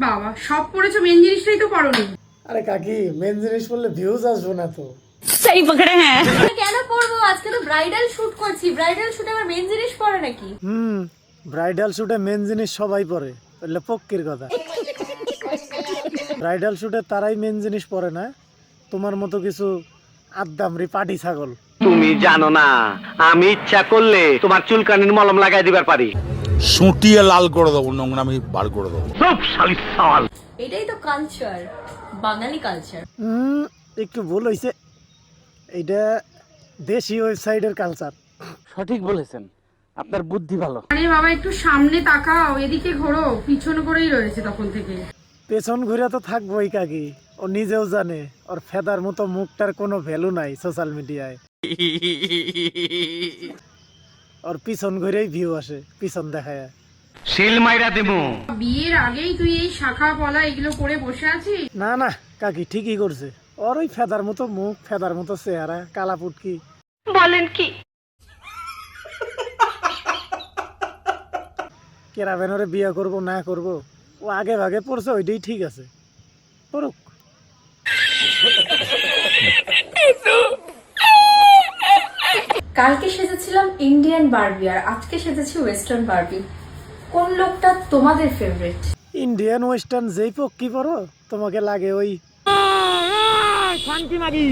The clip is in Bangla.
বাবা সব পড়েছো, মেন জিনিসটাই তো পড়োনি। আরে কাকি, মেন জিনিস বললে ভিউজ আসবো না তো। সেই পকড়ে হ্যাঁ। কেন পরবো? আজকে তো ব্রাইডাল শুট করছি, ব্রাইডাল শুটে আবার মেন জিনিস পরে নাকি? ব্রাইডাল শুটে মেন জিনিস সবাই পরে, বললে পক্কির কথা। ব্রাইডাল শুটে তারাই মেন জিনিস পরে না, তোমার মতো কিছু আদ্দামরি পাটি ছাগল। তুমি জানো না, আমি ইচ্ছা করলে তোমার চুলকানির মলম লাগাই দিবার পারি। সুটিয়ে লাল করে দেবো, নোংরামি বার করে দেবো। সব শালি সাল। এটাই তো কালচার, বাঙালি কালচার। একটু ভুল হয়েছে, এইটা দেশি ওয়েবসাইটের কালচার। সঠিক বলেছেন, আপনার বুদ্ধি ভালো। আরে বাবা একটু সামনে তাকাও, এদিকে ঘোরো, পিছন করেই রয়েছে তখন থেকে। পেছন ঘুরে তো থাকবোই কাকি, ও নিজেও জানে ওর ফেদার মতো মুখটার কোনো ভ্যালু নাই সোশ্যাল মিডিয়ায়। ওর পিছন ঘুরেই ভিউ আসে, পিছন দেখায়। শিল মাইরা দেবো। বিয়ের আগেই তুই এই শাখা পলা এগুলো করে বসে আছিস? না না কাকি, ঠিকই করছে। ওর ওই ফেদার মতো মুখ, ফেদার মতো চেহারা, কালা পুটকি। বলেন কি? কেরাবেনরে বিয়ে করব না করব, ও আগে ভাগে পড়ছে, ওইটাই ঠিক আছে, পড়ুক। কালকে সেজেছিলাম ইন্ডিয়ান বারবি আর আজকে সেজেছি ওয়েস্টার্ন বারবি। কোন লোকটা তোমাদের ফেভারিট? ইন্ডিয়ান ওয়েস্টার্ন যেই পক্ষী পড়ো, তোমাকে লাগে ওই ফাঙ্কি মাগি।